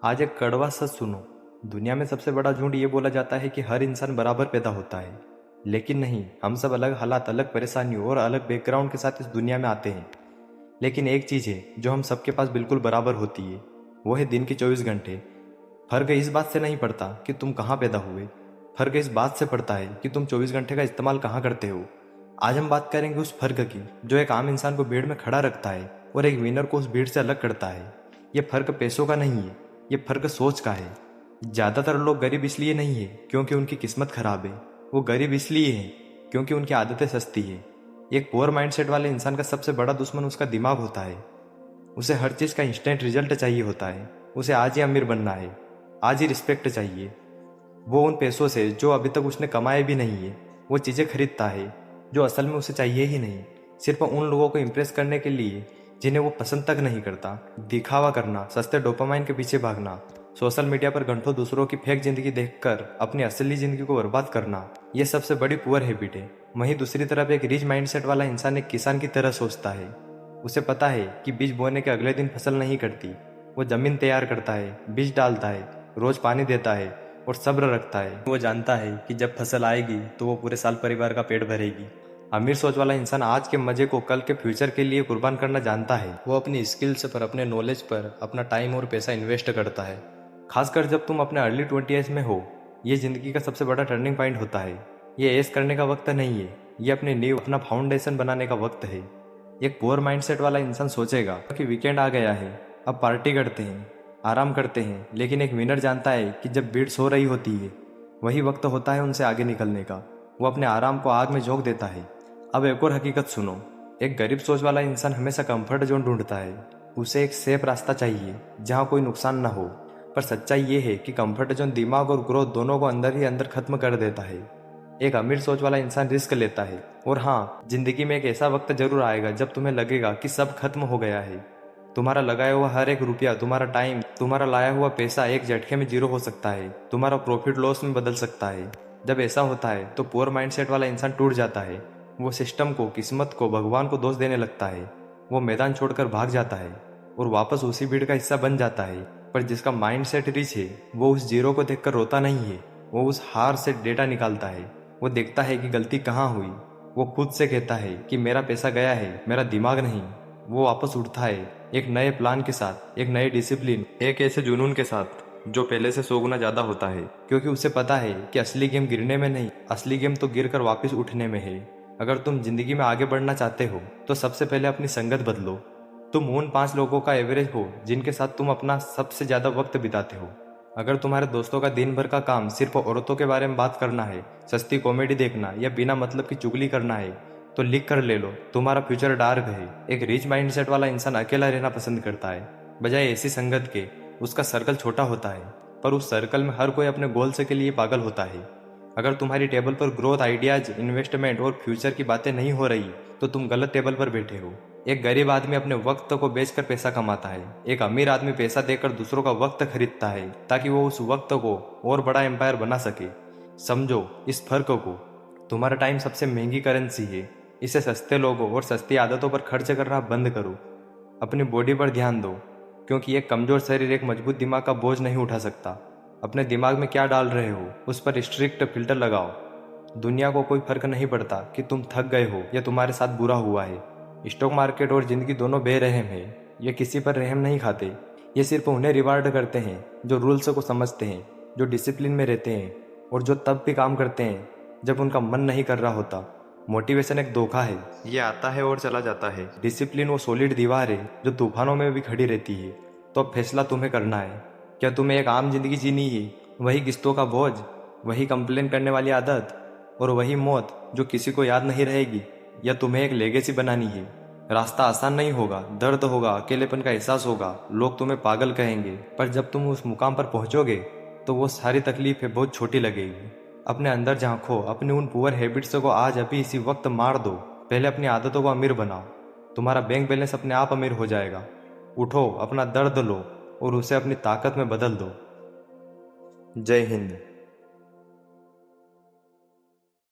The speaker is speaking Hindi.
आज एक कड़वा सच सुनो। दुनिया में सबसे बड़ा झूठ ये बोला जाता है कि हर इंसान बराबर पैदा होता है। लेकिन नहीं, हम सब अलग हालात, अलग परेशानियों और अलग बैकग्राउंड के साथ इस दुनिया में आते हैं। लेकिन एक चीज़ है जो हम सबके पास बिल्कुल बराबर होती है, वो है दिन के 24 घंटे। फर्क इस बात से नहीं पड़ता कि तुम कहाँ पैदा हुए, फर्क इस बात से पड़ता है कि तुम 24 घंटे का इस्तेमाल कहाँ करते हो। आज हम बात करेंगे उस फर्क की जो एक आम इंसान को भीड़ में खड़ा रखता है और एक विनर को उस भीड़ से अलग करता है। ये फर्क पैसों का नहीं है, ये फर्क सोच का है। ज़्यादातर लोग गरीब इसलिए नहीं है क्योंकि उनकी किस्मत खराब है, वो गरीब इसलिए है क्योंकि उनकी आदतें सस्ती है। एक पुअर माइंडसेट वाले इंसान का सबसे बड़ा दुश्मन उसका दिमाग होता है। उसे हर चीज़ का इंस्टेंट रिजल्ट चाहिए होता है। उसे आज ही अमीर बनना है, आज ही रिस्पेक्ट चाहिए। वो उन पैसों से जो अभी तक उसने कमाए भी नहीं है वो चीज़ें खरीदता है जो असल में उसे चाहिए ही नहीं, सिर्फ उन लोगों को इम्प्रेस करने के लिए जिन्हें वो पसंद तक नहीं करता। दिखावा करना, सस्ते डोपामाइन के पीछे भागना, सोशल मीडिया पर घंटों दूसरों की फेक जिंदगी देखकर अपनी असली जिंदगी को बर्बाद करना, ये सबसे बड़ी पुअर हैबिट है। वहीं दूसरी तरफ एक रिच माइंडसेट वाला इंसान एक किसान की तरह सोचता है। उसे पता है कि बीज बोने के अगले दिन फसल नहीं कटती। वो जमीन तैयार करता है, बीज डालता है, रोज पानी देता है और सब्र रखता है। वो जानता है कि जब फसल आएगी तो वो पूरे साल परिवार का पेट भरेगी। अमीर सोच वाला इंसान आज के मजे को कल के फ्यूचर के लिए कुर्बान करना जानता है। वो अपनी स्किल्स पर, अपने नॉलेज पर अपना टाइम और पैसा इन्वेस्ट करता है। खासकर जब तुम अपने अर्ली 20s में हो, ये जिंदगी का सबसे बड़ा टर्निंग पॉइंट होता है। ये ऐश करने का वक्त नहीं है, ये अपनी नींव, अपना फाउंडेशन बनाने का वक्त है। एक पुअर माइंडसेट वाला इंसान सोचेगा कि वीकेंड आ गया है, अब पार्टी करते हैं, आराम करते हैं। लेकिन एक विनर जानता है कि जब भीड़ सो रही होती है वही वक्त होता है उनसे आगे निकलने का। वो अपने आराम को आग में झोंक देता है। अब एक और हकीकत सुनो, एक गरीब सोच वाला इंसान हमेशा कंफर्ट जोन ढूंढता है। उसे एक सेफ रास्ता चाहिए जहाँ कोई नुकसान ना हो। पर सच्चाई ये है कि कंफर्ट जोन दिमाग और ग्रोथ दोनों को अंदर ही अंदर खत्म कर देता है। एक अमीर सोच वाला इंसान रिस्क लेता है। और हाँ, जिंदगी में एक ऐसा वक्त जरूर आएगा जब तुम्हें लगेगा कि सब खत्म हो गया है। तुम्हारा लगाया हुआ हर एक रुपया, तुम्हारा टाइम, तुम्हारा लाया हुआ पैसा एक झटके में जीरो हो सकता है। तुम्हारा प्रॉफिट लॉस में बदल सकता है। जब ऐसा होता है तो पुअर माइंडसेट वाला इंसान टूट जाता है। वो सिस्टम को, किस्मत को, भगवान को दोष देने लगता है। वो मैदान छोड़कर भाग जाता है और वापस उसी भीड़ का हिस्सा बन जाता है। पर जिसका माइंडसेट रिच है वो उस जीरो को देखकर रोता नहीं है, वो उस हार से डेटा निकालता है। वो देखता है कि गलती कहाँ हुई। वो खुद से कहता है कि मेरा पैसा गया है, मेरा दिमाग नहीं। वो वापस उठता है एक नए प्लान के साथ, एक नए डिसिप्लिन, एक ऐसे जुनून के साथ जो पहले से 100 गुना ज्यादा होता है। क्योंकि उसे पता है कि असली गेम गिरने में नहीं, असली गेम तो गिर कर वापिस उठने में है। अगर तुम जिंदगी में आगे बढ़ना चाहते हो तो सबसे पहले अपनी संगत बदलो। तुम उन 5 लोगों का एवरेज हो जिनके साथ तुम अपना सबसे ज्यादा वक्त बिताते हो। अगर तुम्हारे दोस्तों का दिन भर का काम सिर्फ औरतों के बारे में बात करना है, सस्ती कॉमेडी देखना या बिना मतलब की चुगली करना है, तो लिख कर ले लो, तुम्हारा फ्यूचर डार्क है। एक रिच माइंडसेट वाला इंसान अकेला रहना पसंद करता है बजाय ऐसी संगत के। उसका सर्कल छोटा होता है पर उस सर्कल में हर कोई अपने गोल से के लिए पागल होता है। अगर तुम्हारी टेबल पर ग्रोथ आइडियाज, इन्वेस्टमेंट और फ्यूचर की बातें नहीं हो रही तो तुम गलत टेबल पर बैठे हो। एक गरीब आदमी अपने वक्त को बेचकर पैसा कमाता है। एक अमीर आदमी पैसा देकर दूसरों का वक्त खरीदता है ताकि वो उस वक्त को और बड़ा एम्पायर बना सके। समझो इस फर्क को। तुम्हारा टाइम सबसे महंगी करेंसी है। इसे सस्ते लोगों और सस्ती आदतों पर खर्च करना बंद करो। अपनी बॉडी पर ध्यान दो, क्योंकि एक कमजोर शरीर एक मजबूत दिमाग का बोझ नहीं उठा सकता। अपने दिमाग में क्या डाल रहे हो उस पर स्ट्रिक्ट फिल्टर लगाओ। दुनिया को कोई फर्क नहीं पड़ता कि तुम थक गए हो या तुम्हारे साथ बुरा हुआ है। स्टॉक मार्केट और जिंदगी दोनों बेरहम है। ये किसी पर रहम नहीं खाते। ये सिर्फ उन्हें रिवार्ड करते हैं जो रूल्स को समझते हैं, जो डिसिप्लिन में रहते हैं और जो तब भी काम करते हैं जब उनका मन नहीं कर रहा होता। मोटिवेशन एक धोखा है, ये आता है और चला जाता है। डिसिप्लिन वो सॉलिड दीवार है जो तूफानों में भी खड़ी रहती है। तो अब फैसला तुम्हें करना है। क्या तुम्हें एक आम जिंदगी जीनी है, वही किस्तों का बोझ, वही कंप्लेन करने वाली आदत और वही मौत जो किसी को याद नहीं रहेगी, या तुम्हें एक लेगेसी बनानी है? रास्ता आसान नहीं होगा, दर्द होगा, अकेलेपन का एहसास होगा, लोग तुम्हें पागल कहेंगे। पर जब तुम उस मुकाम पर पहुंचोगे तो वो सारी तकलीफें बहुत छोटी लगेगी। अपने अंदर झांको, अपनी उन पुअर हैबिट्स को आज अभी इसी वक्त मार दो। पहले अपनी आदतों को अमीर बनाओ, तुम्हारा बैंक बैलेंस अपने आप अमीर हो जाएगा। उठो, अपना दर्द लो और उसे अपनी ताकत में बदल दो। जय हिंद।